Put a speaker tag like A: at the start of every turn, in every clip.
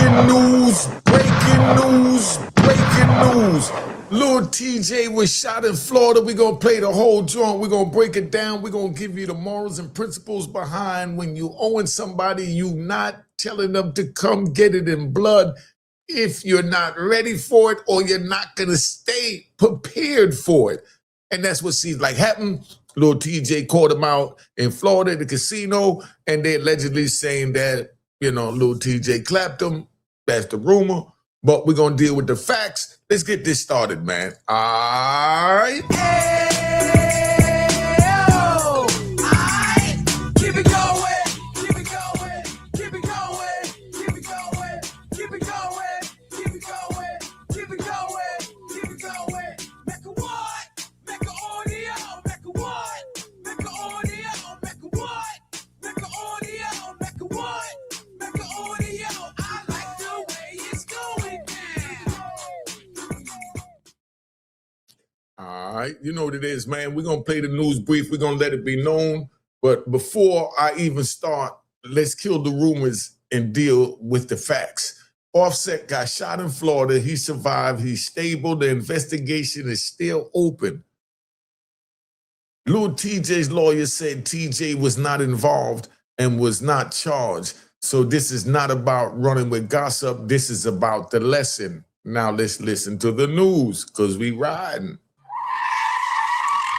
A: Breaking news, breaking news, breaking news. Lil Tjay was shot in Florida. We're going to play the whole joint. We're going to break it down. We're going to give you the morals and principles behind when you owing somebody, you not telling them to come get it in blood if you're not ready for it or you're not going to stay prepared for it. And that's what seems like happened. Lil Tjay caught him out in Florida at the casino, and they allegedly saying that, you know, Lil Tjay clapped him. That's the rumor. But we're going to deal with the facts. Let's get this started, man. All right.
B: Keep it going. Keep it going. Keep it going. Keep it going. Keep it going. Keep it going. Keep it going. Keep it going. Mecca what? Mecca audio. Mecca what? Mecca audio. Mecca what? Mecca audio. Mecca what? Mecca audio. I like the way it's going now.
A: All right. You know what it is, man. We're going to play the news brief. We're going to let it be known. But before I even start, let's kill the rumors and deal with the facts. Offset got shot in Florida. He survived. He's stable. The investigation is still open. Lil Tjay's lawyer said Tjay was not involved and was not charged. So this is not about running with gossip. This is about the lesson. Now let's listen to the news because we riding.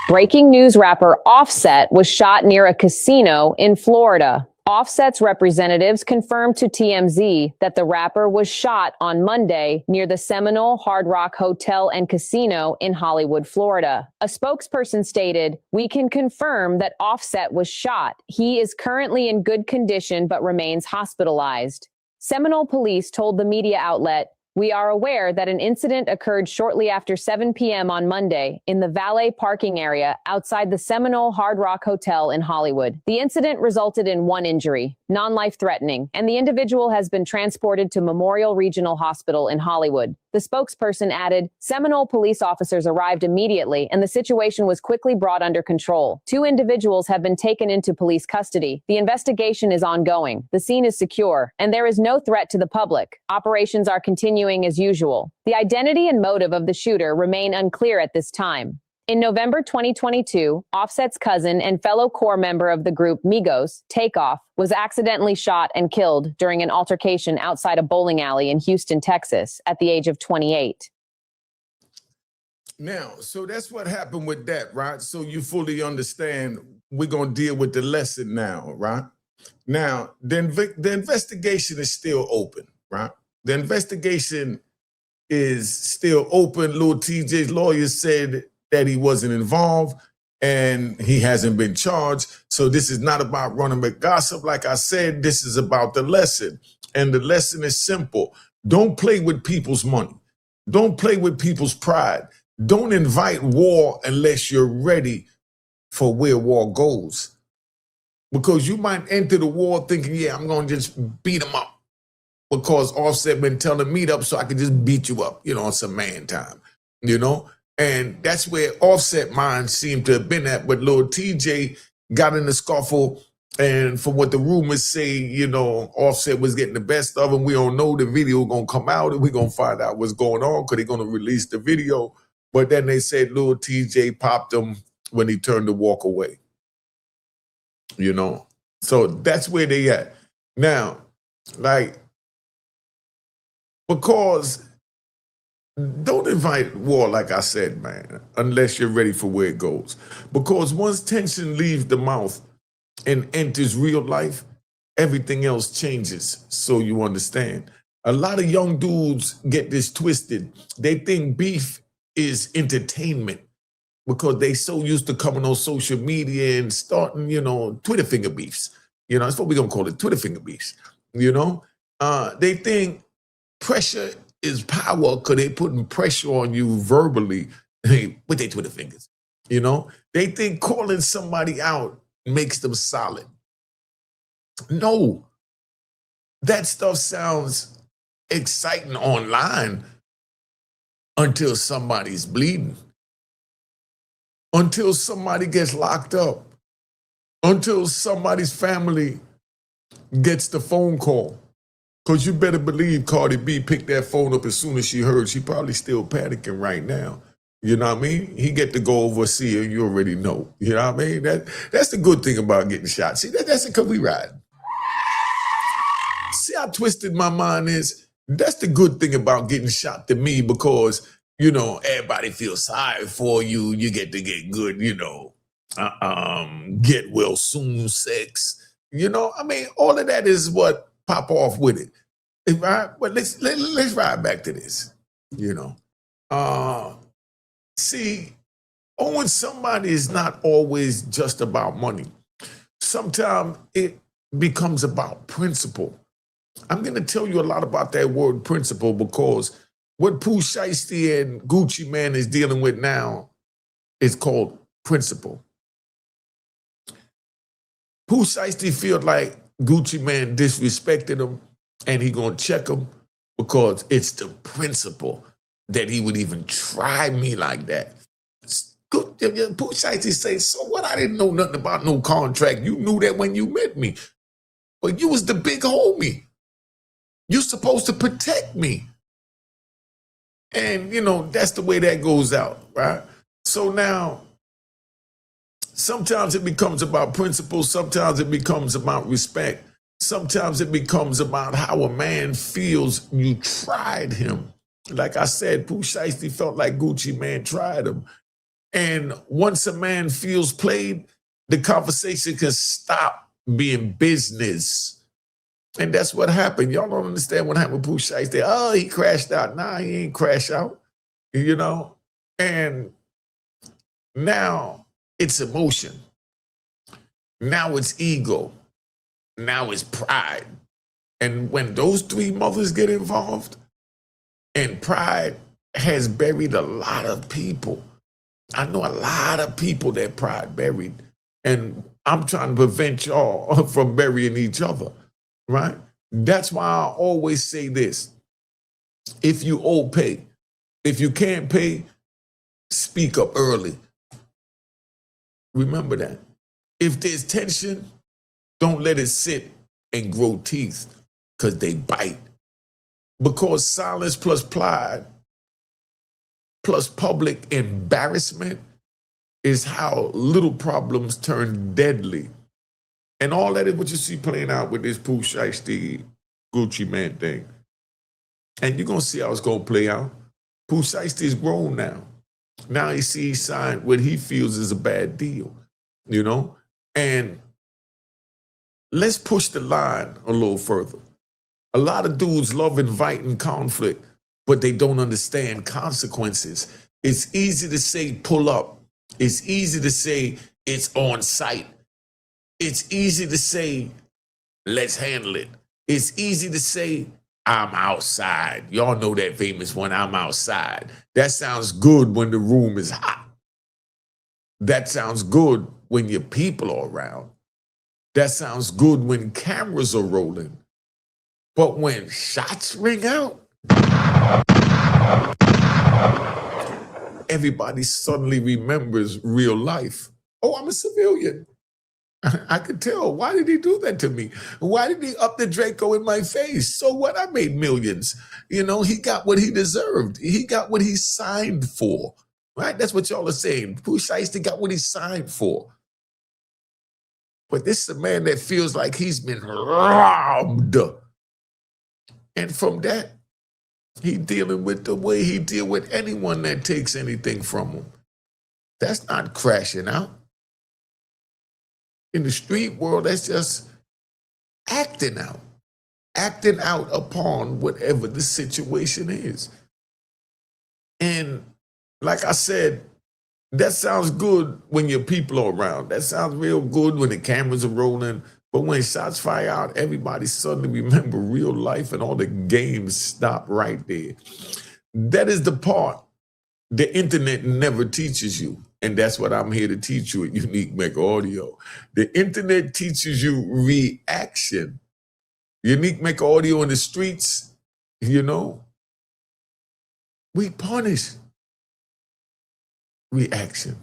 C: Breaking news: rapper Offset was shot near a casino in Florida. Offset's representatives confirmed to TMZ that the rapper was shot on Monday near the Seminole Hard Rock Hotel and Casino in Hollywood, Florida. A spokesperson stated, "We can confirm that Offset was shot. He is currently in good condition but remains hospitalized." Seminole police told the media outlet, "We are aware that an incident occurred shortly after 7 p.m. on Monday in the valet parking area outside the Seminole Hard Rock Hotel in Hollywood. The incident resulted in one injury, non-life-threatening, and the individual has been transported to Memorial Regional Hospital in Hollywood." The spokesperson added, "Seminole police officers arrived immediately, and the situation was quickly brought under control. 2 individuals have been taken into police custody. The investigation is ongoing. The scene is secure, and there is no threat to the public. Operations are continuing as usual." The identity and motive of the shooter remain unclear at this time. In November 2022, Offset's cousin and fellow core member of the group Migos, Takeoff, was accidentally shot and killed during an altercation outside a bowling alley in Houston, Texas, at the age of 28.
A: Now, so that's what happened with that, right? So you fully understand we're going to deal with the lesson now, right? Now, the investigation is still open, right? The investigation is still open. Lil Tjay's lawyer said that he wasn't involved and he hasn't been charged. So this is not about running with gossip. Like I said, this is about the lesson. And the lesson is simple. Don't play with people's money. Don't play with people's pride. Don't invite war unless you're ready for where war goes. Because you might enter the war thinking, yeah, I'm going to just beat them up. Because Offset been telling them meet up so I can just beat you up, you know, on some man time, you know? And that's where Offset mind seemed to have been at. But Lil Tjay got in the scuffle, and from what the rumors say, you know, Offset was getting the best of him. We don't know. The video going to come out, and we're going to find out what's going on because they're going to release the video. But then they said Lil Tjay popped him when he turned to walk away, you know? So that's where they at. Now, like, because don't invite war, like I said, man, unless you're ready for where it goes. Because once tension leaves the mouth and enters real life, everything else changes, so you understand. A lot of young dudes get this twisted. They think beef is entertainment because they so used to coming on social media and starting, you know, Twitter finger beefs. You know, that's what we're going to call it, Twitter finger beefs, you know? They think pressure is power because they putting pressure on you verbally with their Twitter fingers, you know? They think calling somebody out makes them solid. No, that stuff sounds exciting online until somebody's bleeding, until somebody gets locked up, until somebody's family gets the phone call Because you better believe Cardi B picked that phone up as soon as she heard. She probably still panicking right now. You know what I mean? He get to go over see her, you already know. You know what I mean? That's the good thing about getting shot. See, that's it because we riding. See how twisted my mind is? That's the good thing about getting shot to me because, you know, everybody feels sorry for you. You get to get good, you know, get well soon sex. You know, I mean, all of that is what pop off with it. But let's ride back to this, you know. See, owing somebody is not always just about money. Sometimes it becomes about principle. I'm going to tell you a lot about that word principle because what Pooh Shiesty and Gucci Mane is dealing with now is called principle. Pooh Shiesty feel like Gucci Mane disrespected him and he going to check him because it's the principle that he would even try me like that. Pooh Shiesty say, so what? I didn't know nothing about no contract. You knew that when you met me. But you was the big homie. You're supposed to protect me. And, you know, that's the way that goes out, right? So now, sometimes it becomes about principles. Sometimes it becomes about respect. Sometimes it becomes about how a man feels you tried him. Like I said, Pooh Shiesty felt like Gucci Mane tried him. And once a man feels played, the conversation can stop being business. And that's what happened. Y'all don't understand what happened with Pooh Shiesty. Oh, he crashed out. Nah, he ain't crash out, you know? And now it's emotion. Now it's ego. Now it's pride. And when those three mothers get involved, and pride has buried a lot of people. I know a lot of people that pride buried. And I'm trying to prevent y'all from burying each other, right? That's why I always say this. If you owe, pay. If you can't pay, speak up early. Remember that. If there's tension, don't let it sit and grow teeth because they bite. Because silence plus pride plus public embarrassment is how little problems turn deadly. And all that is what you see playing out with this Pooh Shiesty Gucci Mane thing. And you're going to see how it's going to play out. Pooh Shiesty is grown now. Now he signed what he feels is a bad deal, you know? And let's push the line a little further. A lot of dudes love inviting conflict, but they don't understand consequences. It's easy to say pull up. It's easy to say it's on site. It's easy to say let's handle it. It's easy to say I'm outside. Y'all know that famous one, I'm outside. That sounds good when the room is hot. That sounds good when your people are around. That sounds good when cameras are rolling. But when shots ring out, everybody suddenly remembers real life. Oh, I'm a civilian. I could tell. Why did he do that to me? Why did he up the Draco in my face? So what? I made millions. You know, he got what he deserved. He got what he signed for. Right? That's what y'all are saying. Pooh Shiesty got what he signed for. But this is a man that feels like he's been robbed. And from that, he dealing with the way he deal with anyone that takes anything from him. That's not crashing out. In the street world, that's just acting out upon whatever the situation is. And like I said, that sounds good when your people are around. That sounds real good when the cameras are rolling. But when shots fire out, everybody suddenly remember real life and all the games stop right there. That is the part the internet never teaches you. And that's what I'm here to teach you at Unique Mecca Audio. The internet teaches you reaction. Unique Mecca Audio in the streets, you know, we punish reaction.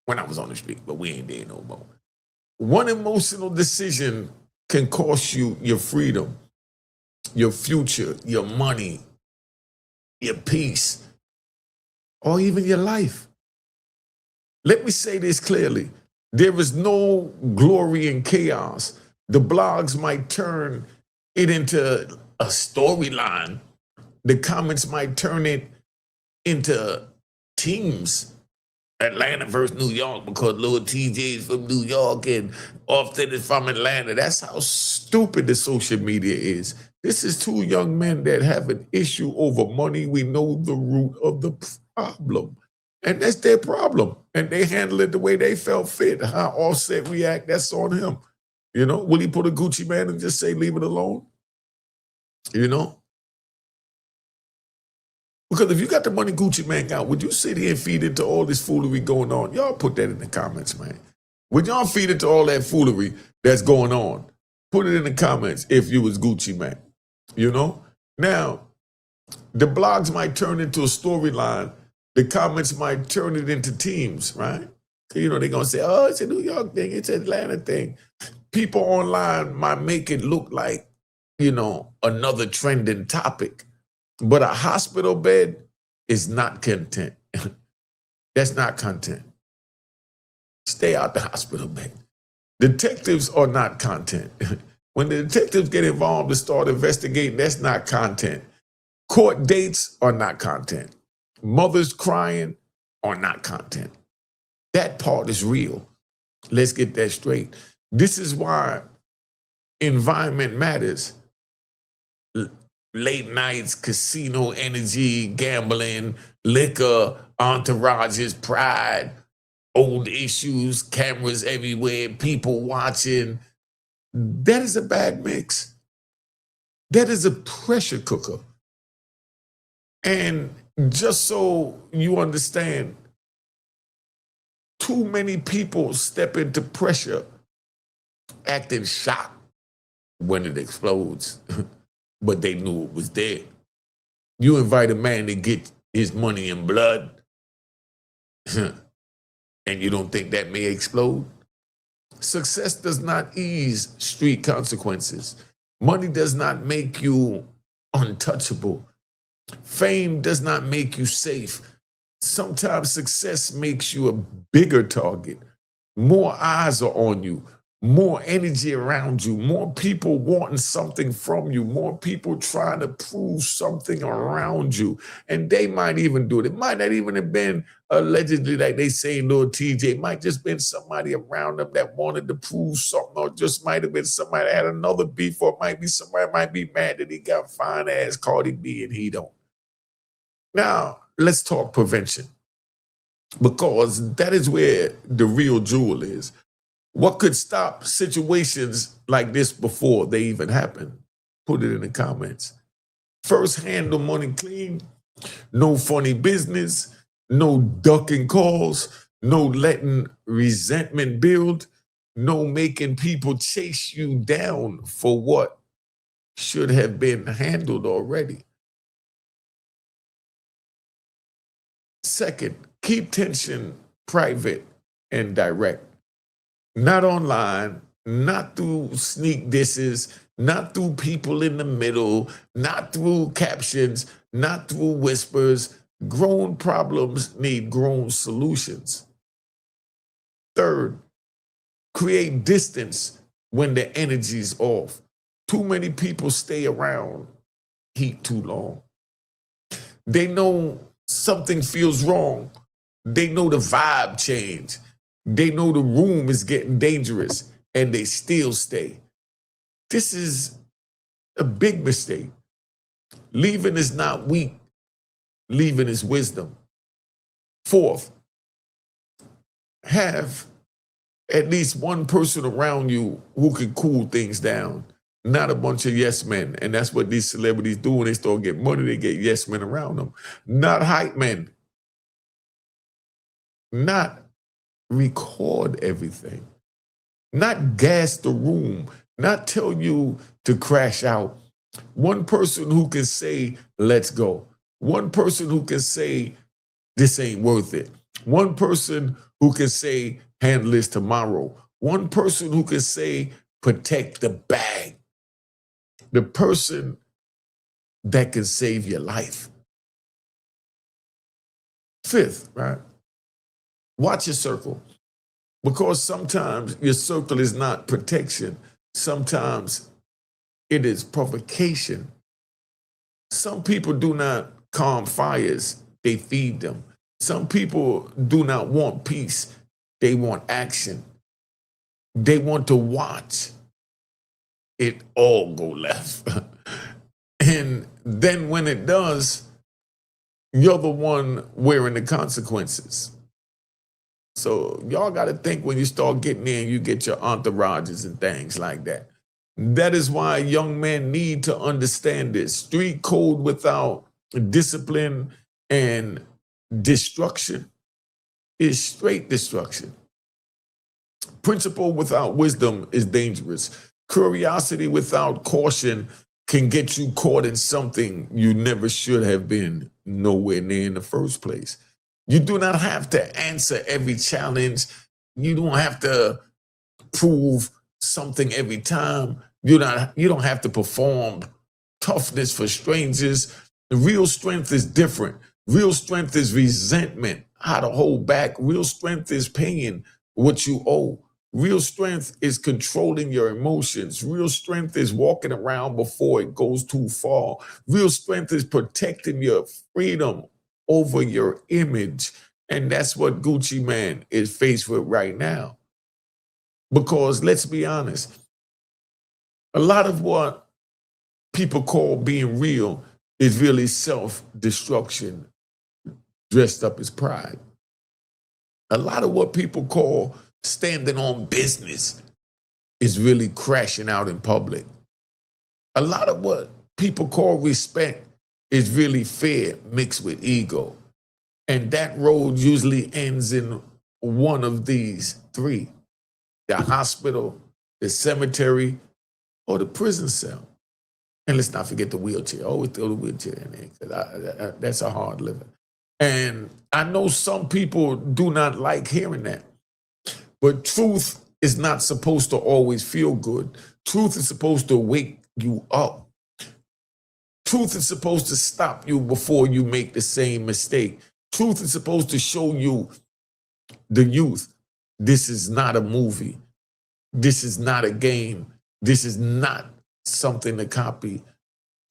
A: When I was on the street, but we ain't there no more. One emotional decision can cost you your freedom. your future, your money, your peace, or even your life. Let me say this clearly. There is no glory in chaos. The blogs might turn it into a storyline. The comments might turn it into teams. Atlanta versus New York because Lil Tjay is from New York and Offset is from Atlanta. That's how stupid the social media is. This is two young men that have an issue over money. We know the root of the problem. And that's their problem. And they handle it the way they felt fit. How Offset react, that's on him. You know, will he put a Gucci man and just say, leave it alone? You know? Because if you got the money Gucci man got, would you sit here and feed into all this foolery going on? Y'all put that in the comments, man. Would y'all feed into all that foolery that's going on? Put it in the comments if you was Gucci man. You know? Now, the blogs might turn into a storyline. The comments might turn it into teams, right? You know, they're going to say, oh, it's a New York thing. It's an Atlanta thing. People online might make it look like, you know, another trending topic. But a hospital bed is not content. That's not content. Stay out the hospital bed. Detectives are not content. When the detectives get involved to start investigating, that's not content. Court dates are not content. Mothers crying are not content. That part is real. Let's get that straight. This is why environment matters. Late nights, casino energy, gambling, liquor, entourages, pride, old issues, cameras everywhere, people watching. That is a bad mix. That is a pressure cooker. And just so you understand, too many people step into pressure acting shocked when it explodes. But they knew it was there. You invite a man to get his money in blood, and you don't think that may explode? Success does not ease street consequences. Money does not make you untouchable. Fame does not make you safe. Sometimes success makes you a bigger target. More eyes are on you. More energy around you, more people wanting something from you, more people trying to prove something around you. And they might even do it. It might not even have been allegedly, like they say, Lil Tjay. It might just been somebody around them that wanted to prove something, or just might have been somebody that had another beef, or it might be somebody might be mad that he got fine ass Cardi B and he don't. Now, let's talk prevention, because that is where the real jewel is. What could stop situations like this before they even happen? Put it in the comments. First, handle money clean. No funny business. No ducking calls. No letting resentment build. No making people chase you down for what should have been handled already. Second, keep tension private and direct. Not online, not through sneak disses, not through people in the middle, not through captions, not through whispers. Grown problems need grown solutions. Third, create distance when the energy's off. Too many people stay around heat too long. They know something feels wrong. They know the vibe change. They know the room is getting dangerous, and they still stay. This is a big mistake. Leaving is not weak. Leaving is wisdom. Fourth, have at least one person around you who can cool things down, not a bunch of yes men. And that's what these celebrities do when they start getting money. They get yes men around them. Not hype men. Not record everything, not gas the room, not tell you to crash out. One person who can say, let's go. One person who can say, this ain't worth it. One person who can say, handle this tomorrow. One person who can say, protect the bag. The person that can save your life. Fifth, right? Watch your circle. Because sometimes your circle is not protection. Sometimes it is provocation. Some people do not calm fires, they feed them. Some people do not want peace, they want action. They want to watch it all go left. And then when it does, you're the one wearing the consequences. So y'all got to think when you start getting in, you get your entourages and things like that. That is why young men need to understand this. Street code without discipline and destruction is straight destruction. Principle without wisdom is dangerous. Curiosity without caution can get you caught in something you never should have been nowhere near in the first place. You do not have to answer every challenge. You don't have to prove something every time. You don't have to perform toughness for strangers. The real strength is different. Real strength is resentment, how to hold back. Real strength is paying what you owe. Real strength is controlling your emotions. Real strength is walking around before it goes too far. Real strength is protecting your freedom over your image. And that's what Gucci Man is faced with right now. Because let's be honest, a lot of what people call being real is really self-destruction dressed up as pride. A lot of what people call standing on business is really crashing out in public. A lot of what people call respect is really fear mixed with ego. And that road usually ends in one of these three: the hospital, the cemetery, or the prison cell. And let's not forget the wheelchair. Always throw the wheelchair in there, because that's a hard living. And I know some people do not like hearing that. But truth is not supposed to always feel good. Truth is supposed to wake you up. Truth is supposed to stop you before you make the same mistake. Truth is supposed to show you, the youth, this is not a movie. This is not a game. This is not something to copy.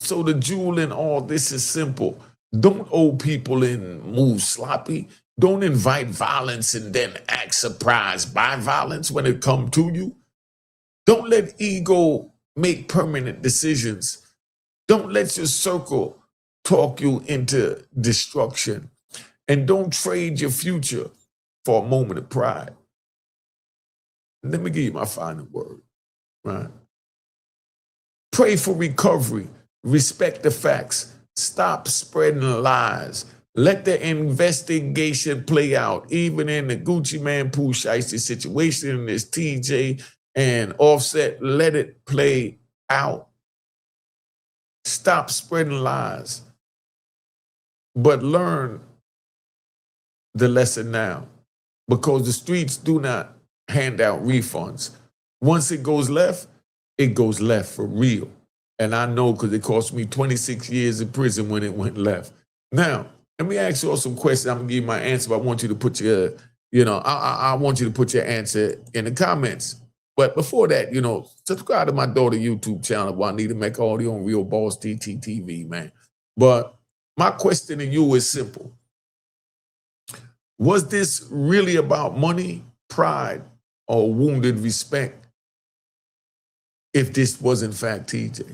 A: So the jewel in all this is simple. Don't owe people and move sloppy. Don't invite violence and then act surprised by violence when it comes to you. Don't let ego make permanent decisions. Don't let your circle talk you into destruction. And don't trade your future for a moment of pride. Let me give you my final word, right? Pray for recovery. Respect the facts. Stop spreading lies. Let the investigation play out. Even in the Gucci Man Pooh Shiesty situation, this TJ and Offset, let it play out. Stop spreading lies. But learn the lesson now, because the streets do not hand out refunds. Once it goes left for real. And I know, because it cost me 26 years in prison when it went left. Now, let me ask you all some questions. I'm gonna give you my answer, but I want you to put your, I want you to put your answer in the comments. But before that, subscribe to my daughter YouTube channel, Juanita Mecca Audio on Real Boss DTTV, man. But my question to you is simple. Was this really about money, pride, or wounded respect? If this was in fact TJ.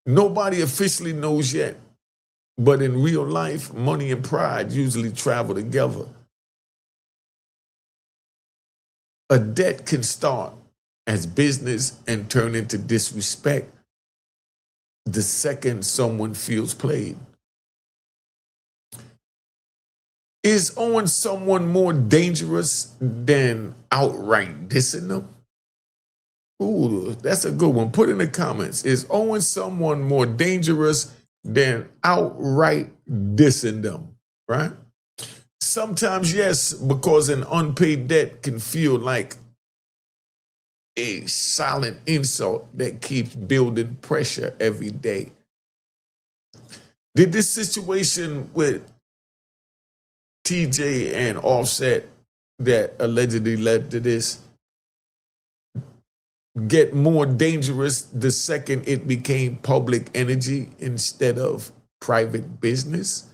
A: Nobody officially knows yet, but in real life, money and pride usually travel together. A debt can start as business and turn into disrespect the second someone feels played. Is owing someone more dangerous than outright dissing them? Ooh, that's a good one. Put in the comments. Is owing someone more dangerous than outright dissing them, right? Sometimes, yes, because an unpaid debt can feel like a silent insult that keeps building pressure every day. Did this situation with TJ and Offset that allegedly led to this get more dangerous the second it became public energy instead of private business?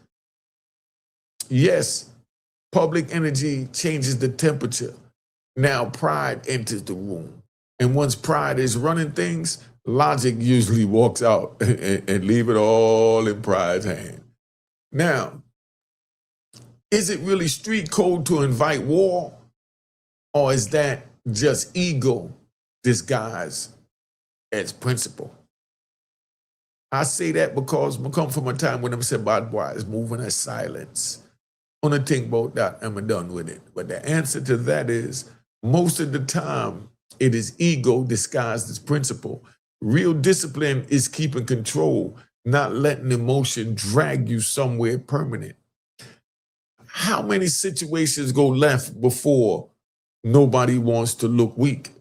A: Yes, public energy changes the temperature. Now pride enters the room. And once pride is running things, logic usually walks out and leave it all in pride's hand. Now, is it really street code to invite war? Or is that just ego disguised as principle? I say that because I come from a time when I'm saying bad boys moving in silence. Only think about that and I'm done with it. But the answer to that is most of the time it is ego disguised as principle. Real discipline is keeping control, not letting emotion drag you somewhere permanent. How many situations go left before nobody wants to look weak?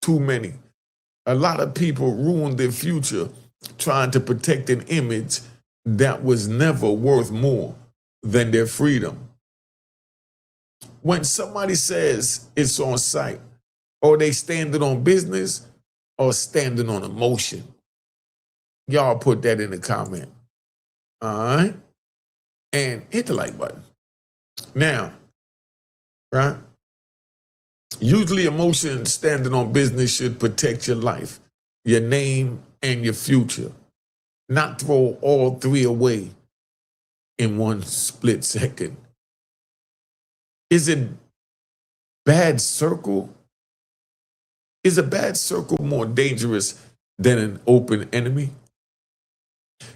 A: Too many. A lot of people ruin their future trying to protect an image that was never worth more than their freedom. When somebody says it's on site, or they standing on business or standing on emotion, y'all put that in the comment. All right? And hit the like button. Now, right? Usually emotion standing on business should protect your life, your name, and your future. Not throw all three away in one split second. Is it bad circle? Is a bad circle more dangerous than an open enemy?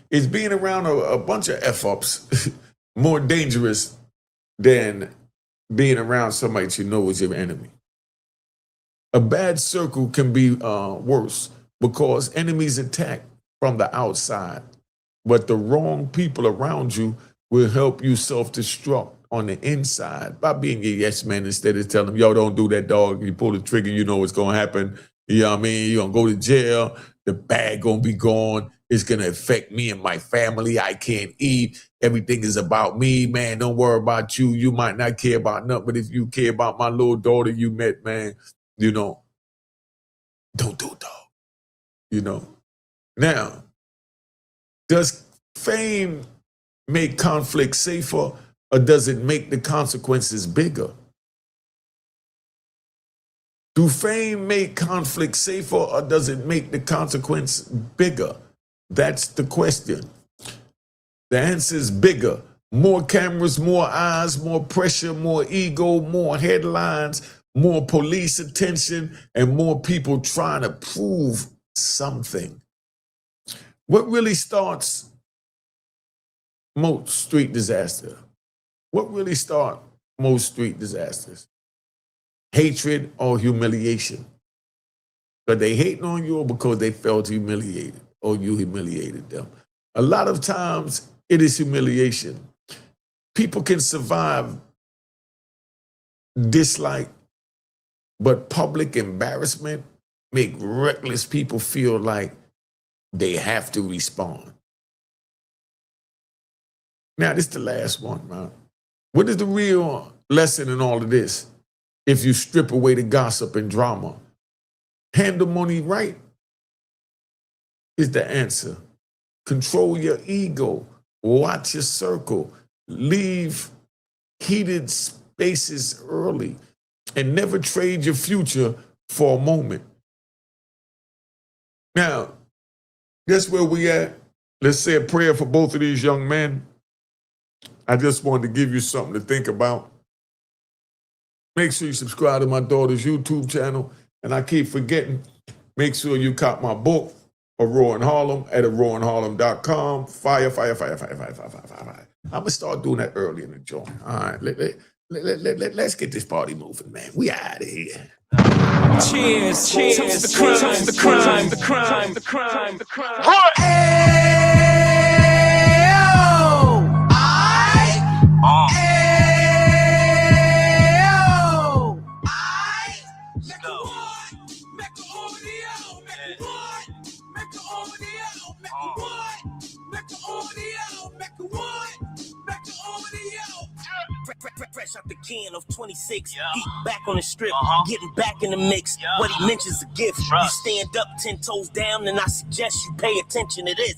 A: Is being around a bunch of F-ups more dangerous than being around somebody that you know is your enemy? A bad circle can be worse because enemies attack from the outside, but the wrong people around you will help you self-destruct on the inside by being your yes man instead of telling them, yo, don't do that, dog. You pull the trigger, you know what's going to happen. You know what I mean? You're going to go to jail. The bag going to be gone. It's going to affect me and my family. I can't eat. Everything is about me, man. Don't worry about you. You might not care about nothing, but if you care about my little daughter you met, man, you know, don't do it, dog. You know. Now, does fame make conflict safer, or does it make the consequences bigger? Do fame make conflict safer, or does it make the consequence bigger? That's the question. The answer is bigger. More cameras, more eyes, more pressure, more ego, more headlines, more police attention, and more people trying to prove something. What really starts most street disaster? What really starts most street disasters? Hatred or humiliation? But they hating on you or because they felt humiliated or you humiliated them? A lot of times it is humiliation. People can survive dislike, but public embarrassment make reckless people feel like they have to respond. Now, this is the last one, man. What is the real lesson in all of this? If you strip away the gossip and drama, handle money right is the answer. Control your ego, watch your circle, leave heated spaces early, and never trade your future for a moment. Now, guess where we at? Let's say a prayer for both of these young men. I just wanted to give you something to think about. Make sure you subscribe to my daughter's YouTube channel. And I keep forgetting, make sure you cop my book, A Roar in Harlem, at roarinharlem.com. Fire. I'm going to start doing that early in the joint. All right, let's get this party moving, man. We out of here.
B: Cheers, cheers, the crime. Mecca over the
D: the can of 26. He back on the strip, getting back in the mix. What he mentions a gift. You stand up 10 toes down, and I suggest you pay attention to this.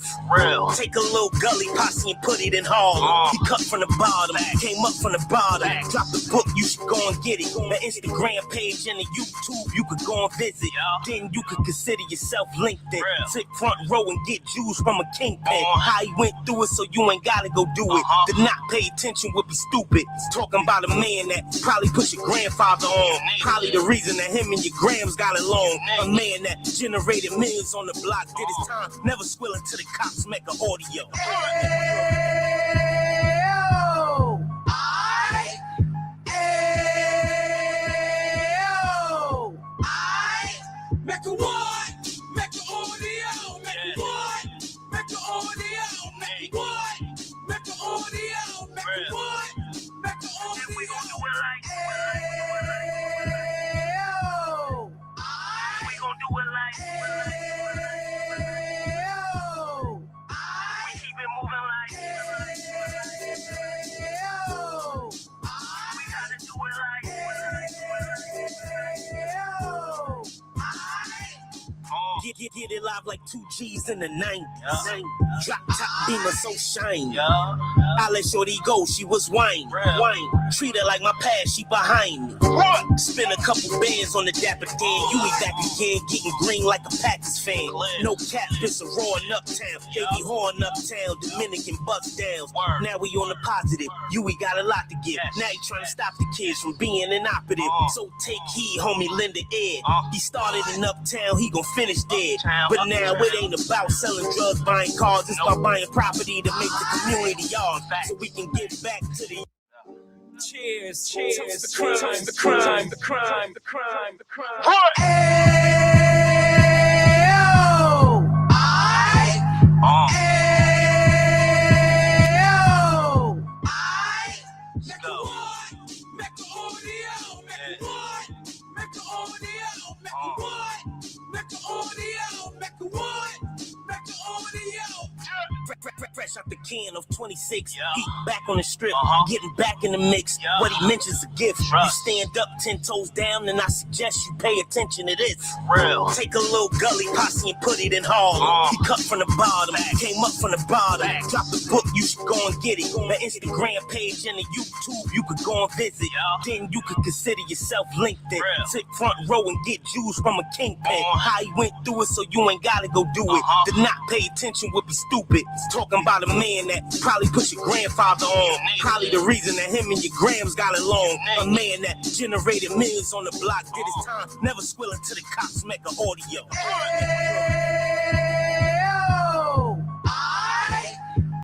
D: Take a little gully posse and put it in Harlem. He cut from the bottom, came up from the bottom. Drop the book, you should go and get it. The Instagram page and the YouTube, you could go and visit. Then you could consider yourself LinkedIn. Sit front row and get Jews from a kingpin. How he went through it, so you ain't gotta go do it. To not pay attention would be stupid. Talking about a man that probably put your grandfather on. Probably the reason that him and your grams got along. A man that generated millions on the block, did his time, never squilling to the cops, Mecca audio.
B: Mecca what? Mecca audio. Mecca what? Mecca audio. Mecca what? Mecca audio. Mecca what? Mecca audio. We gon' do it like. We gon' do it like. We keep it moving like. We gotta do it like.
D: Get it live like 2 G's in the 90s. Drop top beamer so shiny. I let shorty go, she was wine. Treat her like my past, she behind me. Spin a couple bands on the dapper Dan. You eat that again, getting green like a Packers fan. No cap, this a roaring uptown. Baby horn uptown, Dominican bust downs. Now we on the positive, you we got a lot to give. Now you trying to stop the kids from being inoperative. So take heed, homie, lend a ear. He started in uptown, he gon' finish dead. But now it ain't about selling drugs, buying cars. It's about buying property to make the community yours, so we can get back to the.
B: Cheers, cheers, the crime, the crime, the crime, the crime, the crime. Mecca audio, Mecca what? Mecca audio, Mecca what? Mecca audio, Mecca what? Mecca audio.
D: Fresh out the can of 26. He back on the strip, getting back in the mix. What he mentions a gift. You stand up 10 toes down, and I suggest you pay attention to this. Take a little gully posse and put it in Harlem. He cut from the bottom, came up from the bottom. Drop the book, you should go and get it. The Instagram page and the YouTube, you could go and visit. Then you could consider yourself LinkedIn. Sit front row and get Jews from a kingpin. How he went through it, so you ain't gotta go do it. To not pay attention would be stupid. Talking about a man that probably put your grandfather on. Probably the reason that him and your grams got along. A man that generated millions on the block, did his time, never squilling to the cops, Mecca audio.